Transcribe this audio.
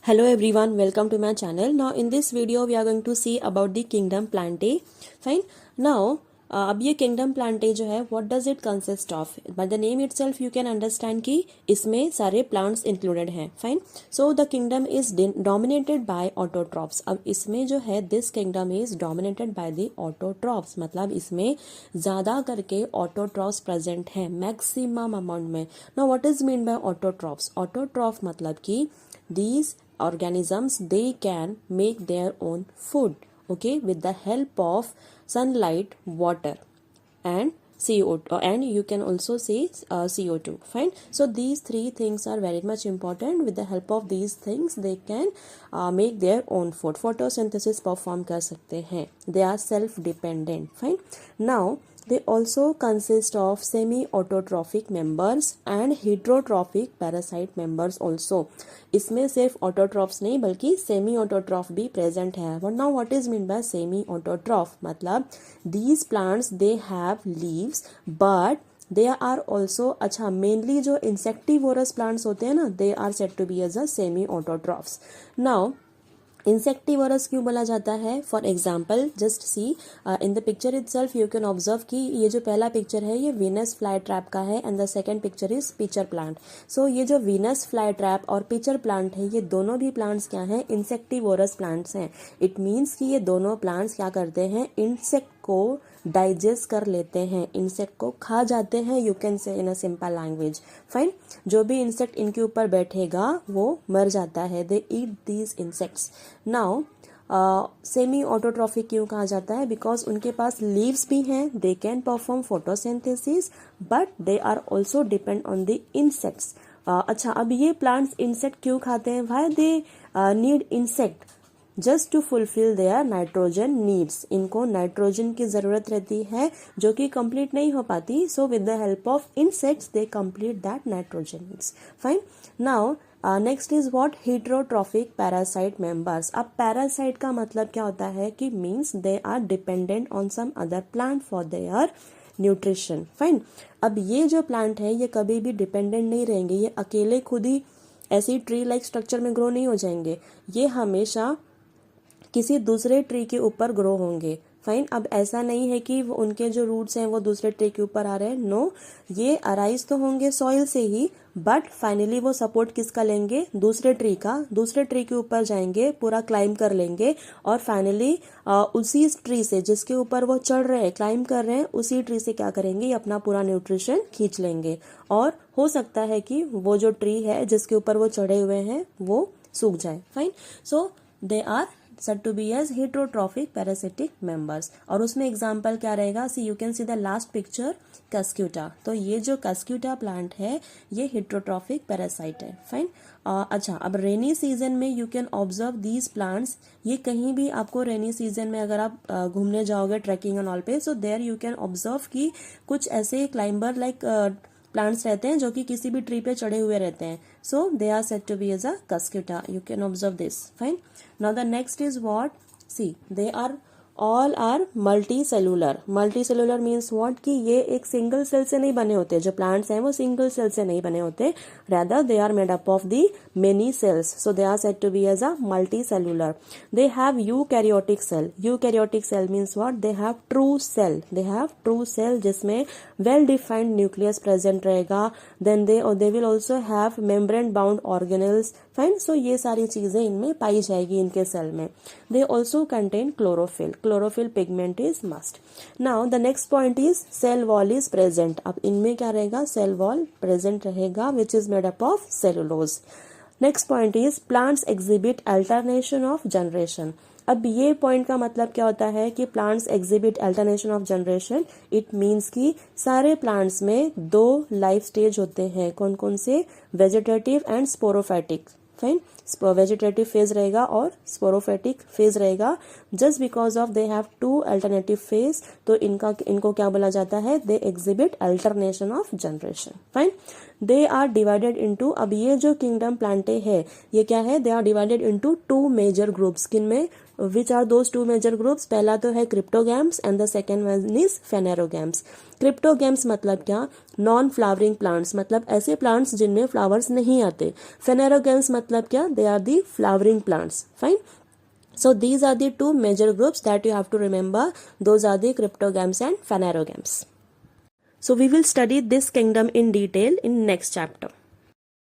Hello everyone, welcome to my channel. Now in this video we are going to see about the kingdom Plantae. Fine. Now अब ये kingdom Plantae जो है what does it consist of? By the name itself you can understand कि इसमें सारे plants included हैं. Fine. So the kingdom is dominated by autotrophs. अब इसमें जो है this kingdom is dominated by the autotrophs. मतलब इसमें ज़्यादा करके autotrophs present हैं maximum amount में. Now what is mean by autotrophs? Autotroph मतलब कि these organisms they can make their own food, okay, with the help of sunlight, water and CO2, and you can also say CO2. Fine. So these three things are very much important. With the help of these things they can make their own food. Photosynthesis perform कर सकते हैं. They are self dependent. Fine. Now they also consist of semi-autotrophic members and heterotrophic parasite members also. इसमें सिर्फ autotrophs नहीं बल्कि semi-autotroph भी present है. But now what is meant by semi-autotroph? मतलब these plants they have leaves but they are also अच्छा mainly जो insectivorous plants होते हैं ना they are said to be as a semi-autotrophs. Now insectivorous क्यों बोला जाता है? For example just see in the picture itself you can observe कि ये जो पहला पिक्चर है ये वीनस फ्लाई ट्रैप का है and the second picture is pitcher plant. So ये जो वीनस फ्लाई ट्रैप और पिचर प्लांट है ये दोनों भी प्लांट्स क्या हैं? इंसेक्टिवोरस प्लांट्स हैं. इट मीन्स कि ये दोनों प्लांट्स क्या करते हैं? इंसेक्ट को डाइजेस्ट कर लेते हैं, इंसेक्ट को खा जाते हैं. You can say in a simple language. Fine. जो भी इंसेक्ट इनके ऊपर बैठेगा वो मर जाता है. They eat these insects. Now semi autotrophic क्यों कहा जाता है? बिकॉज उनके पास लीव्स भी हैं, they can perform photosynthesis but they are also depend on the insects. अच्छा, अब ये प्लांट्स इंसेक्ट क्यों खाते हैं? Why they need insect? Just to fulfil their nitrogen needs. इनको नाइट्रोजन की जरूरत रहती है जो कि कंप्लीट नहीं हो पाती. So with the help of insects they complete that nitrogen needs. Fine. Now next is what? Heterotrophic parasite members. अब पैरासाइट का मतलब क्या होता है कि means they are dependent on some other plant for their nutrition. Fine. अब ये जो प्लांट है ये कभी भी डिपेंडेंट नहीं रहेंगे. ये अकेले खुद ही ऐसी ट्री लाइक स्ट्रक्चर में ग्रो नहीं हो जाएंगे. ये हमेशा किसी दूसरे ट्री के ऊपर ग्रो होंगे. फाइन. अब ऐसा नहीं है कि वो उनके जो रूट्स हैं वो दूसरे ट्री के ऊपर आ रहे हैं. नो, ये अराइज तो होंगे सॉइल से ही बट फाइनली वो सपोर्ट किसका लेंगे? दूसरे ट्री का. दूसरे ट्री के ऊपर जाएंगे, पूरा क्लाइम कर लेंगे और फाइनली उसी ट्री से जिसके ऊपर वो चढ़ रहे हैं, क्लाइम कर रहे हैं, उसी ट्री से क्या करेंगे? अपना पूरा न्यूट्रिशन खींच लेंगे. और हो सकता है कि वो जो ट्री है जिसके ऊपर वो चढ़े हुए हैं वो सूख जाए. Fine. So they are said to be as heterotrophic parasitic members. और उसमें एग्जाम्पल क्या रहेगा? See you can see the last picture Cuscuta. तो ये जो कस्क्यूटा प्लांट है ये हेटरोट्रॉफिक पैरासाइट है. फाइन. अच्छा, अब रेनी सीजन में you can observe these plants. ये कहीं भी आपको रेनी सीजन में अगर आप घूमने जाओगे ट्रैकिंग एंड ऑल पे, so there you can observe कि कुछ ऐसे क्लाइंबर लाइक प्लांट्स रहते हैं जो कि किसी भी ट्री पे चढ़े हुए रहते हैं. So they are said to be as a Cuscuta. You can observe this. Fine. Now the next is what? See they are all are multi cellular. Multi cellular means what? कि ये एक single cell से नहीं बने होते. जो plants हैं वो सिंगल सेल से नहीं बने होते. rather they are made up of the many cells. So they are said to be as a multicellular. They have eukaryotic cell. Eukaryotic cell means what? They have true cell. They have true cell जिसमें well defined nucleus present रहेगा. Then they will also have membrane bound organelles. Fine. So ये सारी चीजें इनमें पाई जाएगी इनके cell में. They also contain chlorophyll. Chlorophyll pigment is must. Now the next point is cell wall is present. अब इनमें क्या रहेगा? Cell wall present रहेगा which is made up of cellulose. Next point is plants exhibit alternation of generation. अब ये point का मतलब क्या होता है कि plants exhibit alternation of generation. It means कि सारे प्लांट्स में दो लाइफ स्टेज होते हैं. कौन कौन से? Vegetative and sporophytic. Fine. Vegetative phase रहेगा और स्पोरोफाइटिक फेज रहेगा. Just because of they have two alternative phase तो इनको क्या बोला जाता है? They exhibit alternation of generation. Fine. They are divided into, अब ये जो किंगडम प्लांटे है ये क्या है, they are divided into 2 major groups. किन में, which are those 2 major groups, पहला तो है cryptogams and the second one is phanerogams. Cryptogams मतलब क्या, नॉन फ्लावरिंग प्लांट्स, मतलब ऐसे प्लांट्स जिनमें फ्लावर्स नहीं आते। फेनेरोगैम्स मतलब क्या, they are the flowering plants. Fine, so these are the 2 major groups that you have to remember. Those are the cryptogams and phanerogams. So we will study this kingdom in detail in next chapter.